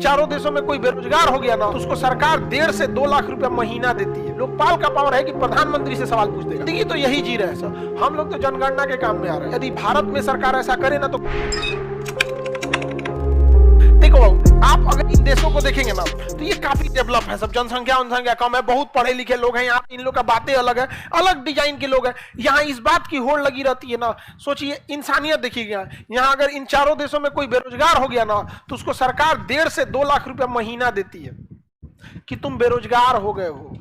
चारों देशों में कोई बेरोजगार हो गया ना तो उसको सरकार 1.5 से 2 लाख रुपया महीना देती है। लोकपाल का पावर है कि प्रधानमंत्री से सवाल पूछ देगा। देखिए तो यही जी रहे हैं सर, हम लोग तो जनगणना के काम में आ रहे हैं। यदि भारत में सरकार ऐसा करे ना तो देखो आप अगर इन देशों को देखेंगे ना तो ये काफी डेवलप है, सब जनसंख्या कम है, बहुत पढ़े लिखे लोग हैं यहाँ, इन लोग का बातें अलग है, अलग डिजाइन के लोग हैं। यहाँ इस बात की होड़ लगी रहती है ना, सोचिए इंसानियत देखिएगा, यहाँ अगर इन चारों देशों में कोई बेरोजगार हो गया ना तो उसको सरकार 1.5 से 2 लाख रुपया महीना देती है कि तुम बेरोजगार हो गए हो।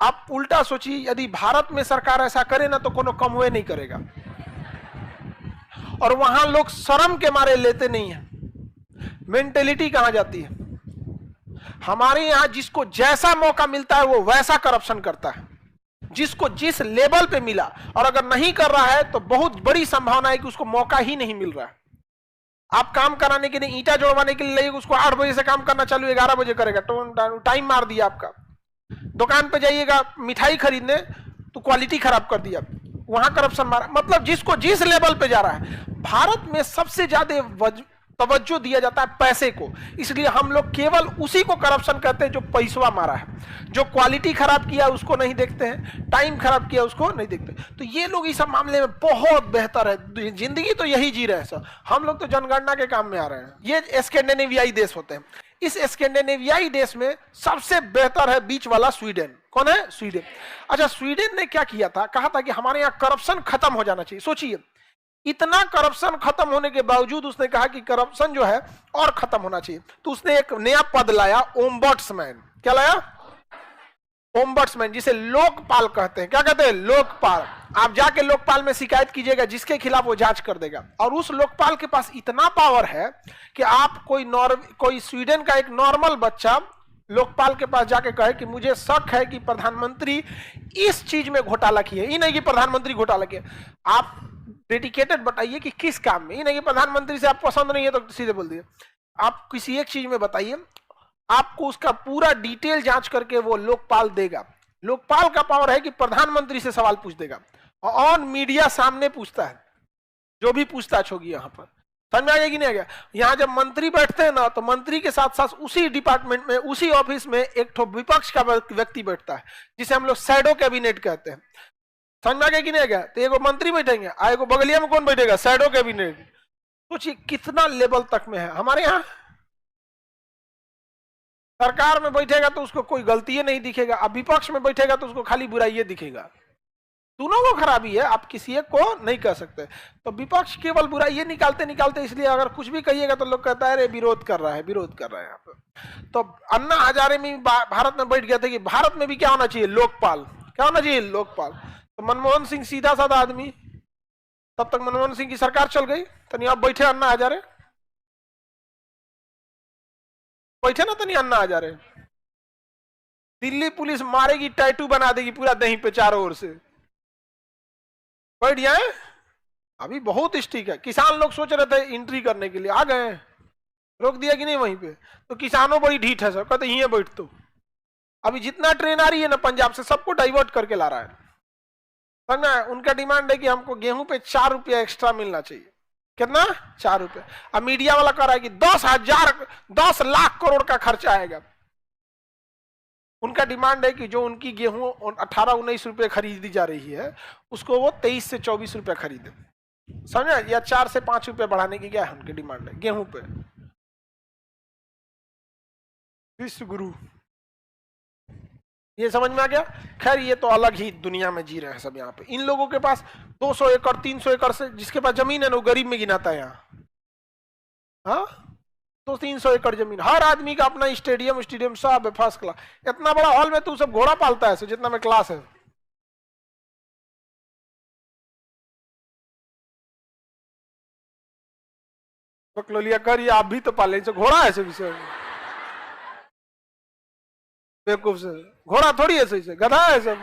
आप उल्टा सोचिए, यदि भारत में सरकार ऐसा करे ना तो कोनो कमवे नहीं करेगा, और वहां लोग शर्म के मारे लेते नहीं है। मेंटेलिटी कहां जाती है? हमारे यहां जिसको जैसा मौका मिलता है वो वैसा करप्शन करता है, जिसको जिस लेवल पे मिला, और अगर नहीं कर रहा है तो बहुत बड़ी संभावना है कि उसको मौका ही नहीं मिल रहा है। आप काम कराने के लिए, ईंटा जोड़वाने के लिए उसको 8 बजे से काम करना चालू 11 बजे करेगा, तो टाइम मार दिया आपका। दुकान पे जाइएगा मिठाई खरीदने तो क्वालिटी खराब कर दिया, वहां करप्शन मारा। मतलब जिसको जिस लेवल पे जा रहा है। भारत में सबसे ज्यादा तवज्जो दिया जाता है पैसे को, इसलिए हम लोग केवल उसी को करप्शन कहते हैं जो पैसा मारा है। जो क्वालिटी खराब किया उसको नहीं देखते हैं, टाइम खराब किया उसको नहीं देखते। तो ये लोग इस मामले में बहुत बेहतर है, जिंदगी तो यही जी रहे हैं सर, हम लोग तो जनगणना के काम में आ रहे हैं। ये स्कैंडिनेवियाई देश होते हैं। इस स्कैंडिनेवियाई देश में सबसे बेहतर है बीच वाला स्वीडन। कौन है? स्वीडन। अच्छा, स्वीडन ने क्या किया था, कहा था कि हमारे यहाँ करप्शन खत्म हो जाना चाहिए। सोचिए इतना करप्शन खत्म होने के बावजूद उसने कहा कि करप्शन जो है और खत्म होना चाहिए, तो उसने एक नया पद लाया, ओम्बड्समैन। क्या लाया? ओम्बड्समैन, जिसे लोकपाल कहते हैं। क्या कहते हैं? लोकपाल। आप जाके लोकपाल में शिकायत कीजिएगा, जिसके खिलाफ वो जांच कर देगा। और उस लोकपाल के पास इतना पावर है कि आप कोई स्वीडन का एक नॉर्मल बच्चा लोकपाल के पास जाके कहे कि मुझे शक है कि प्रधानमंत्री इस चीज में घोटाला किए, ये नहीं कि प्रधानमंत्री घोटाला किए, आप डेडिकेटेड बताइए कि किस काम में। ये नहीं कि प्रधानमंत्री से आप पसंद नहीं है तो सीधे बोल दिए, आप किसी एक चीज में बताइए, आपको उसका पूरा डिटेल जांच करके वो लोकपाल देगा। लोकपाल का पावर है कि प्रधानमंत्री से सवाल पूछ देगा, और ऑन मीडिया सामने पूछता है, जो भी पूछताछ होगी। यहाँ पर समझ में आ गया कि नहीं आ गया? यहाँ जब मंत्री बैठते हैं ना तो मंत्री के साथ साथ उसी डिपार्टमेंट में, उसी ऑफिस में एक ठो विपक्ष का व्यक्ति बैठता है, जिसे हम लोग शैडो कैबिनेट कहते हैं। समझ में आ गया कि नहीं आ गया? तो एगो मंत्री बैठेंगे, एगो बगलिया में कौन बैठेगा? Shadow cabinet. सोचिए कितना लेवल तक में है। हमारे यहाँ सरकार में बैठेगा तो उसको कोई गलती नहीं दिखेगा, अब विपक्ष में बैठेगा तो उसको खाली बुराई दिखेगा। दोनों को खराबी है, आप किसी एक को नहीं कह सकते। तो विपक्ष केवल बुराई निकालते, इसलिए अगर कुछ भी कहिएगा तो लोग कहता है अरे विरोध कर रहा है यहाँ पे। तो अन्ना हजारे में भारत में बैठ गया था कि भारत में भी क्या होना चाहिए? लोकपाल। क्या होना चाहिए? लोकपाल। तो मनमोहन सिंह सीधा साधा आदमी, तब तक मनमोहन सिंह की सरकार चल गई, तनी आप बैठे अन्ना हजारे, बैठे ना तनी अन्ना हजारे। दिल्ली पुलिस मारेगी, टैटू बना देगी पूरा दही पे चारों ओर से, बैठ जाए। अभी बहुत स्ट्रिक्ट है। किसान लोग सोच रहे थे एंट्री करने के लिए, आ गए, रोक दिया कि नहीं वहीं पे। तो किसानों बड़ी ढीठ है सर, कहते यहीं बैठ। तो अभी जितना ट्रेन आ रही है ना पंजाब से, सबको डाइवर्ट करके ला रहा है। समझना है? उनका डिमांड है कि हमको गेहूं पे 4 रुपया एक्स्ट्रा मिलना चाहिए। कितना? 4 रुपया। अब मीडिया वाला कह रहा है कि 10 लाख करोड़ का खर्चा आएगा। उनका डिमांड है कि जो उनकी गेहूं 18-19 रुपये खरीदी जा रही है, उसको वो 23 से 24 रुपया खरीदे। समझा? या 4 से 5 रुपये बढ़ाने की क्या है उनकी डिमांड है गेहूं पे। विश्व गुरु, ये समझ में आ गया? खैर ये तो अलग ही दुनिया में जी रहे हैं सब। यहाँ पे इन लोगों के पास 200 एकड़ 300 एकड़ से, जिसके पास जमीन है ना वो गरीब में गिनाता है यहाँ। हाँ, 200-300 एकड़ जमीन, हर आदमी का अपना स्टेडियम सब है, फर्स्ट क्लास। इतना बड़ा हॉल में तू सब घोड़ा पालता है जितना में क्लास है। बकलोलिया कर, आप भी तो पाले, घोड़ा है विषय बेवकूफ से, घोड़ा थोड़ी है, सही से गधा है सब।